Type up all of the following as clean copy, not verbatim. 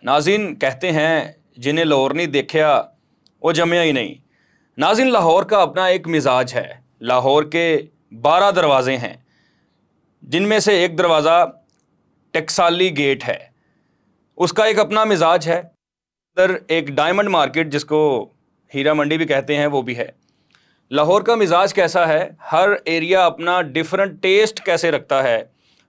नाज़रीन कहते हैं जिन्हें लाहौर नहीं देखा वो जमया ही नहीं। नाज़रीन लाहौर का अपना एक मिजाज है। लाहौर के 12 दरवाज़े हैं जिनमें से एक दरवाज़ा टकसाली गेट है, उसका एक अपना मिजाज है। इधर एक डायमंड मार्केट जिसको हीरा मंडी भी कहते हैं वो भी है। लाहौर का मिजाज कैसा है, हर एरिया अपना डिफरेंट टेस्ट कैसे रखता है।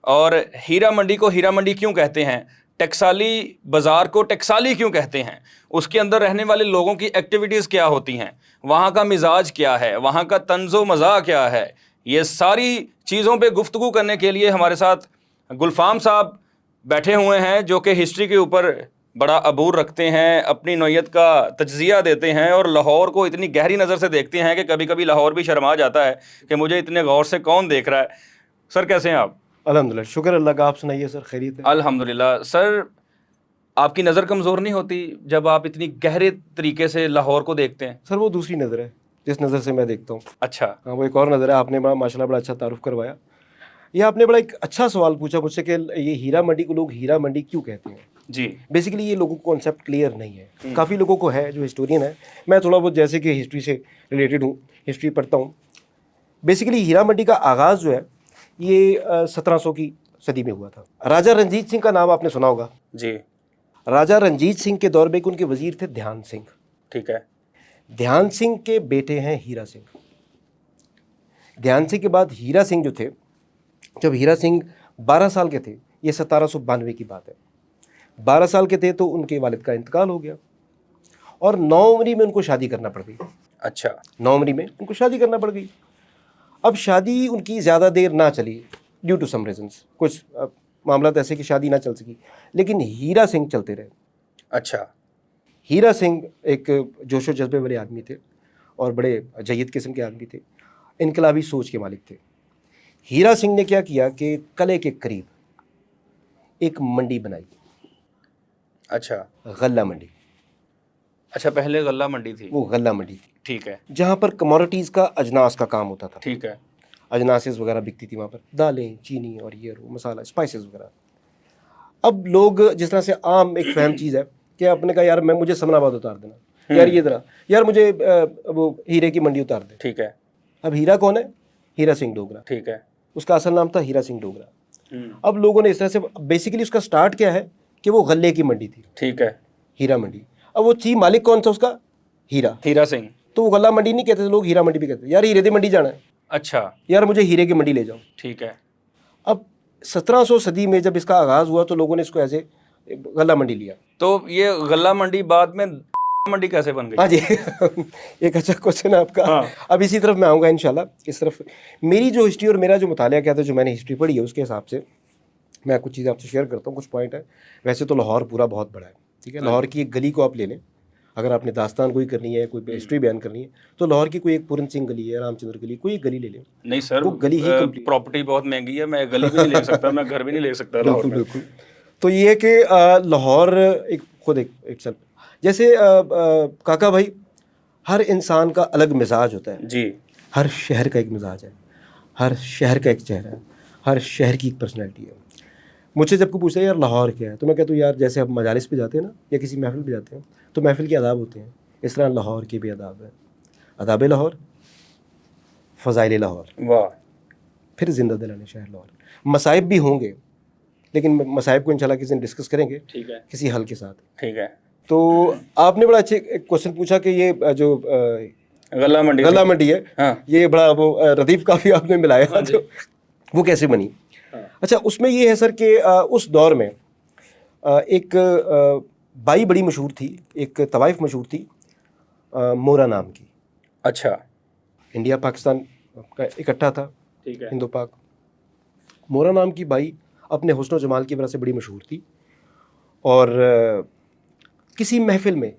और हीरा मंडी को हीरा मंडी क्यों कहते हैं, टकसाली बाज़ार को टकसाली क्यों कहते हैं, उसके अंदर रहने वाले लोगों की एक्टिविटीज़ क्या होती हैं, वहाँ का मिजाज क्या है, वहाँ का तंज़ो मज़ा क्या है, ये सारी चीज़ों पे गुफ्तगू करने के लिए हमारे साथ गुलफाम साहब बैठे हुए हैं जो कि हिस्ट्री के ऊपर बड़ा अबूर रखते हैं, अपनी नौयत का तज्ज़िया देते हैं और लाहौर को इतनी गहरी नज़र से देखते हैं कि कभी कभी लाहौर भी शर्मा जाता है कि मुझे इतने गौर से कौन देख रहा है। सर कैसे हैं आप? अल्हम्दुलिल्लाह, शुक्र अल्लाह का। आप सुनाइए सर, खैरियत है? अल्हम्दुलिल्लाह। सर आपकी नज़र कमज़ोर नहीं होती जब आप इतनी गहरे तरीके से लाहौर को देखते हैं? सर वो दूसरी नज़र है जिस नज़र से मैं देखता हूँ। अच्छा। हाँ, वो एक और नज़र है। आपने बड़ा माशाल्लाह बड़ा अच्छा तारुफ करवाया। ये आपने बड़ा एक अच्छा सवाल पूछा मुझसे कि ये हीरा मंडी को लोग हीरा मंडी क्यों कहते हैं। जी। बेसिकली ये लोगों को कॉन्सेप्ट क्लियर नहीं है। काफ़ी लोगों को है जो हिस्टोरियन है। मैं थोड़ा बहुत जैसे कि हिस्ट्री से रिलेटेड हूँ, हिस्ट्री पढ़ता हूँ। बेसिकली हीरा मंडी का आगाज़ जो है ये 1700 की सदी में हुआ था। राजा रंजीत सिंह का नाम आपने सुना होगा। जी। राजा रंजीत सिंह के दौर में एक उनके वजीर थे ध्यान सिंह। ठीक है। ध्यान सिंह के बेटे हैं हीरा सिंह। ध्यान सिंह के बाद हीरा सिंह जो थे, जब हीरा सिंह 12 साल के थे, ये 1792 की बात है, 12 साल के थे तो उनके वालिद का इंतकाल हो गया और 9 उम्री में उनको शादी करना पड़ गई। अच्छा। 9 उम्री में उनको शादी करना पड़ गई। अब शादी उनकी ज़्यादा देर ना चली ड्यू टू सम रीजंस, कुछ मामला ऐसे कि शादी ना चल सकी, लेकिन हीरा सिंह चलते रहे। अच्छा। हीरा सिंह एक जोशो जज्बे वाले आदमी थे और बड़े जय्यद किस्म के आदमी थे, इनकलाबी सोच के मालिक थे। हीरा सिंह ने क्या किया कि कले के करीब एक मंडी बनाई। अच्छा। गल्ला मंडी। अच्छा, पहले गल्ला मंडी थी। वो गल्ला मंडी थी। ठीक है। जहाँ पर कमोडिटीज़ का, अजनास का काम होता था। ठीक है। अजनासेस वगैरह बिकती थी वहाँ पर, दालें, चीनी और ये मसाला, स्पाइसेस वगैरह। अब लोग जिस तरह से आम एक फहम चीज़ है कि आपने कहा यार मुझे समनाबाद उतार देना, यार ये तरह, यार मुझे वो हीरे की मंडी उतार दे। ठीक है। अब हीरा कौन है? हीरा सिंह डोगरा। ठीक है। उसका असल नाम था हीरा सिंह डोगरा। अब लोगों ने इस तरह से, बेसिकली उसका स्टार्ट क्या है कि वो गल्ले की मंडी थी। ठीक है। हीरा मंडी। अब वो चीफ मालिक कौन था उसका? हीरा सिंह। तो वो गल्ला मंडी नहीं कहते थे लोग, हीरा मंडी भी कहते थे। यार हीरे की मंडी जाना है, अच्छा। यार मुझे हीरे की मंडी ले जाओ। ठीक है। अब 1700 सदी में जब इसका आगाज़ हुआ तो लोगों ने इसको ऐसे गल्ला मंडी लिया। तो ये गल्ला मंडी बाद में मंडी कैसे बन गई? हाँ जी एक अच्छा क्वेश्चन है आपका। हाँ। अब इसी तरफ मैं आऊँगा इंशाल्लाह। इस तरफ मेरी जो हिस्ट्री और मेरा जो मुतालिया क्या था, जो मैंने हिस्ट्री पढ़ी है, उसके हिसाब से मैं कुछ चीज़ें आपसे शेयर करता हूँ, कुछ पॉइंट है। वैसे तो लाहौर पूरा बहुत बड़ा है, ठीक है। लाहौर की एक गली को आप ले लें, अगर आपने दास्तान कोई करनी है, कोई हिस्ट्री बयान करनी है, तो लाहौर की कोई एक पूरन सिंह गली है, रामचंद्र गली, कोई एक गली ले लें। नहीं सर, वो गली ही प्रॉपर्टी बहुत महंगी है, मैं गली भी नहीं ले सकता, मैं घर भी नहीं ले सकता लाहौर में। बिल्कुल। तो ये है कि लाहौर एक खुद एक सेल्फ, जैसे काका भाई, हर इंसान का अलग मिजाज होता है जी। हर शहर का एक मिजाज है, हर शहर का एक चेहरा है, हर शहर की एक पर्सनैलिटी है। मुझसे जब कोई पूछता है यार लाहौर क्या है, तो मैं कहता हूँ यार जैसे आप मजालिस पे जाते हैं ना, या किसी महफिल पे जाते हैं तो महफिल के आदाब होते हैं, इस तरह लाहौर के भी आदाब हैं। आदाब लाहौर, फ़ज़ाइल लाहौर, वाह, फिर ज़िंदा दिलाने शहर लाहौर। मसाइब भी होंगे, लेकिन मसाइब को इंशाल्लाह किसी दिन डिस्कस करेंगे, ठीक है, किसी हल के साथ। ठीक है। तो आपने बड़ा अच्छे क्वेश्चन पूछा कि ये जो गल्ला मंडी है, हाँ, ये बड़ा वो रदीफ काफ़ी आपने मिलाया, हाँ, जो वो कैसे बनी। हाँ। अच्छा, उसमें ये है सर कि उस दौर में एक बाई बड़ी मशहूर थी, एक तवाइफ मशहूर थी मोरा नाम की। अच्छा। इंडिया पाकिस्तान का इकट्ठा था, ठीक है, हिंदो पाक। मोरा नाम की बाई अपने हुस्न जमाल की वजह से बड़ी मशहूर थी और किसी महफिल में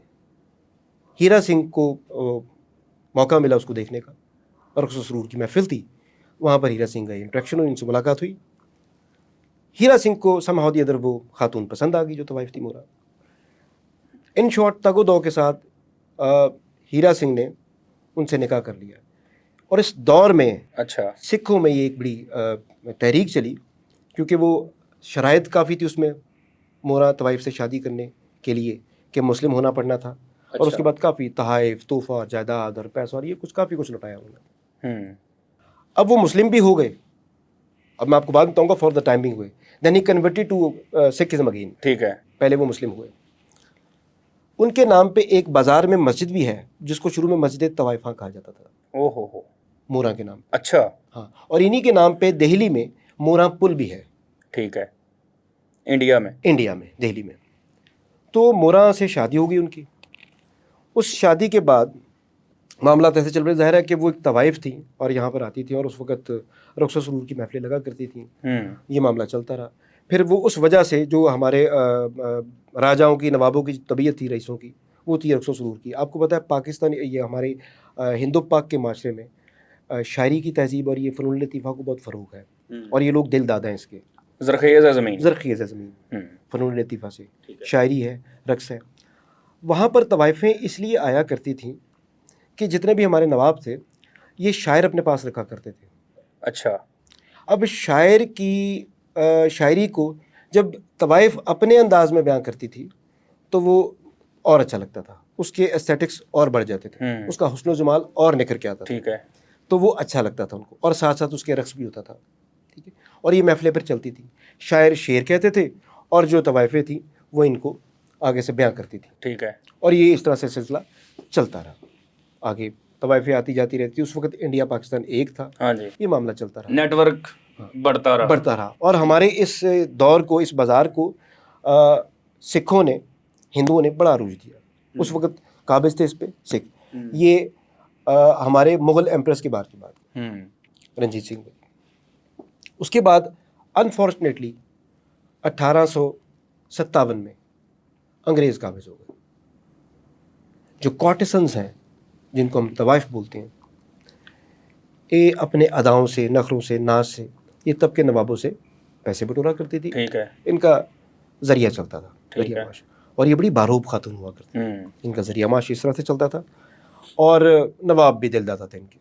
हीरा सिंह को मौका मिला उसको देखने का, और सरूर की महफिल थी, वहाँ पर हीरा सिंह गए, इंट्रैक्शन हुई, इनसे मुलाकात हुई। हीरा सिंह को समहाउ दी अदर वो खातून पसंद आ गई जो तवाइफ थी मोरा। इन शॉर्ट तगो दो के साथ हीरा सिंह ने उनसे निकाह कर लिया। और इस दौर में अच्छा सिखों में ये एक बड़ी तहरीक चली, क्योंकि वो शराइत काफ़ी थी उसमें मोरा तवाइफ से शादी करने کے لیے کہ مسلم ہونا پڑنا تھا، اور اس کے بعد کافی تحائف، تحفہ، جائیداد اور پیسہ اور یہ کافی کچھ لٹایا انہوں نے۔ اب وہ مسلم بھی ہو گئے، اب میں آپ کو بات بتاؤں گا، فار دا ٹائم بینگ ہوئے، دین ہی کنورٹڈ ٹو سکھزم اگین، ٹھیک ہے، پہلے وہ مسلم ہوئے۔ ان کے نام پہ ایک بازار میں مسجد بھی ہے جس کو شروع میں مسجد طوائفاں کہا جاتا تھا، او ہو، موراں کے نام پہ۔ اچھا، ہاں، اور انہی کے نام پہ دہلی میں موراں پل بھی ہے، ٹھیک ہے، انڈیا میں، دہلی میں۔ تو موراں سے شادی ہو گئی ان کی۔ اس شادی کے بعد معاملات ایسے چل رہے، ظاہر ہے کہ وہ ایک طوائف تھیں اور یہاں پر آتی تھیں اور اس وقت رقص و سرور کی محفلیں لگا کرتی تھیں، یہ معاملہ چلتا رہا۔ پھر وہ اس وجہ سے جو ہمارے راجاؤں کی، نوابوں کی طبیعت تھی، رئیسوں کی، وہ تھی رقص و سرور کی۔ آپ کو پتہ ہے پاکستان، یہ ہمارے ہندو پاک کے معاشرے میں شاعری کی تہذیب اور یہ فنون لطیفہ کو بہت فروغ ہے، اور یہ لوگ دل دادا ہیں اس کے، زرخیز زمین، فنون لطیفہ سے، شاعری ہے، رقص ہے۔ وہاں پر طوائفیں اس لیے آیا کرتی تھیں کہ جتنے بھی ہمارے نواب تھے یہ شاعر اپنے پاس رکھا کرتے تھے۔ اچھا، اب شاعر کی شاعری کو جب طوائف اپنے انداز میں بیان کرتی تھی تو وہ اور اچھا لگتا تھا، اس کے ایسٹیٹکس اور بڑھ جاتے تھے، اس کا حسن و جمال اور نکھر کے آتا تھا، ٹھیک ہے، تو وہ اچھا لگتا تھا ان کو، اور ساتھ ساتھ اس کے رقص بھی ہوتا تھا، ٹھیک ہے، اور یہ محفلیں پھر چلتی تھیں۔ شاعر شعر کہتے تھے اور جو طوائفیں تھیں وہ ان کو آگے سے بیان کرتی تھیں، ٹھیک ہے، اور یہ اس طرح سے سلسلہ چلتا رہا، آگے طوائفیں آتی جاتی رہتی۔ اس وقت انڈیا پاکستان ایک تھا، ہاں جی، یہ معاملہ چلتا رہا، نیٹ ورک بڑھتا رہا، اور ہمارے اس دور کو، اس بازار کو سکھوں نے، ہندوؤں نے بڑا عروج دیا۔ اس وقت قابض تھے اس پہ سکھ، یہ ہمارے مغل ایمپریس کے بعد کی بات، رنجیت سنگھ میں۔ اس کے بعد انفارچونیٹلی 1857 میں انگریز قابض ہو گئے۔ جو کارٹیسنز ہیں، جن کو ہم طوائف بولتے ہیں، یہ اپنے اداؤں سے، نخروں سے، ناز سے یہ طب کے نوابوں سے پیسے بٹورا کرتی تھی، ٹھیک ہے، ان کا ذریعہ چلتا تھا، ٹھیک ذریعہ ہے، معاش، اور یہ بڑی باروب خاتون ہوا کرتی، ان کا ذریعہ معاش اس طرح سے چلتا تھا، اور نواب بھی دل دادا تھے ان کے۔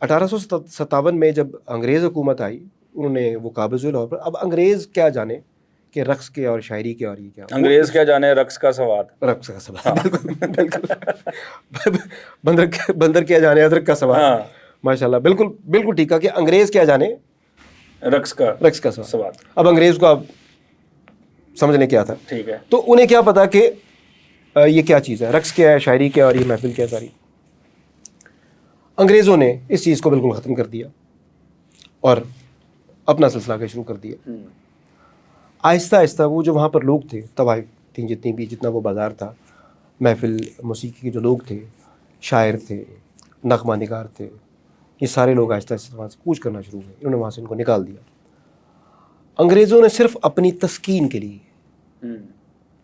1857 میں جب انگریز حکومت آئی، انہوں نے وہ قابض ہوئے لاہور پر۔ اب انگریز کیا جانے کہ رقص کے اور شاعری کے اور یہ کیا، انگریز کیا جانے رقص کا سواد، رقص کا سوال، بالکل بندر کیا جانے ادرک کا سوال، ماشاء اللہ، بالکل بالکل ٹھیک ہے کہ انگریز کیا جانے رقص کا سواد۔ اب انگریز کو اب سمجھنے کیا تھا، ٹھیک ہے، تو انہیں کیا پتا کہ یہ کیا چیز ہے، رقص کیا ہے، شاعری کیا، اور یہ محفل کیا ساری۔ انگریزوں نے اس چیز کو بالکل ختم کر دیا اور اپنا سلسلہ کا شروع کر دیا۔ آہستہ آہستہ وہ جو وہاں پر لوگ تھے، طوائف تھیں جتنی بھی، جتنا وہ بازار تھا، محفل موسیقی کے جو لوگ تھے، شاعر تھے، نغمہ نگار تھے، یہ سارے لوگ آہستہ آہستہ وہاں سے کوچ کرنا شروع ہوئے، انہوں نے وہاں سے ان کو نکال دیا۔ انگریزوں نے صرف اپنی تسکین کے لیے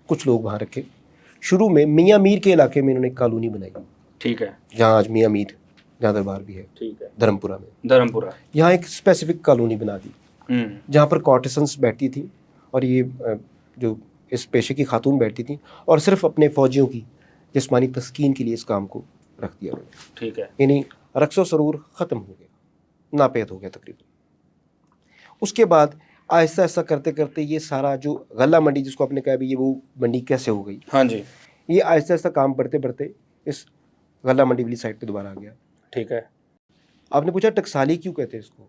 کچھ لوگ وہاں رکھے۔ شروع میں میاں میر کے علاقے میں انہوں نے ایک کالونی بنائی، ٹھیک ہے، جہاں آج میاں میر جہاں دربار بھی ہے، ٹھیک ہے، دھرمپورہ میں، دھرمپورہ، یہاں ایک اسپیسیفک کالونی بنا دی جہاں پر کارٹیسنس بیٹھتی تھیں، اور یہ جو اس پیشے کی خاتون بیٹھتی تھیں، اور صرف اپنے فوجیوں کی جسمانی تسکین کے لیے اس کام کو رکھ دیا انہوں نے، ٹھیک ہے، یعنی رقص و سرور ختم ہو گیا، ناپید ہو گیا تقریباً۔ اس کے بعد آہستہ آہستہ کرتے کرتے یہ سارا جو غلہ منڈی جس کو آپ نے کہا بھی، یہ وہ منڈی کیسے ہو گئی، ہاں جی، یہ آہستہ آہستہ کام بڑھتے بڑھتے اس غلہ منڈی والی سائڈ پہ دوبارہ آ گیا۔ ٹھیک ہے، آپ نے پوچھا ٹکسالی کیوں کہتے ہیں اس کو؟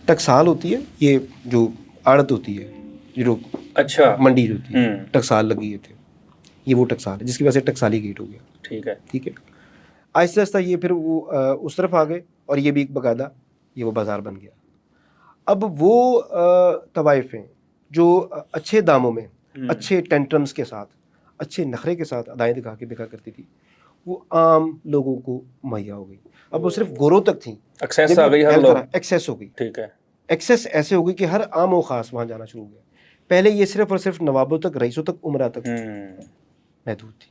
ٹکسال ہوتی ہے یہ جو آڑت ہوتی ہے، جو اچھا، منڈی جو ہوتی ہے، ٹکسال لگی ہوئی تھی، یہ وہ ٹکسال ہے جس کی وجہ سے ٹکسالی گیٹ ہو گیا، ٹھیک ہے، ٹھیک ہے۔ آہستہ آہستہ یہ پھر وہ اس طرف آ گئے، اور یہ بھی ایک باقاعدہ یہ وہ بازار بن گیا۔ اب وہ طوائفیں جو اچھے داموں میں، اچھے ٹینٹرمز کے ساتھ، اچھے نخرے کے ساتھ ادائیں دکھا کے بکا کرتی تھی، وہ عام لوگوں کو مہیا ہو گئی۔ اب وہ صرف گوروں تک تھیں، ایکسیس آ گئی، ہر لوگ، ایکسیس ہو گئی، ٹھیک ہے، ایکسیس ایسے ہو گئی کہ ہر عام و خاص وہاں جانا شروع ہو گیا۔ پہلے یہ صرف اور صرف نوابوں تک، رئیسوں تک، عمرا تک محدود تھی،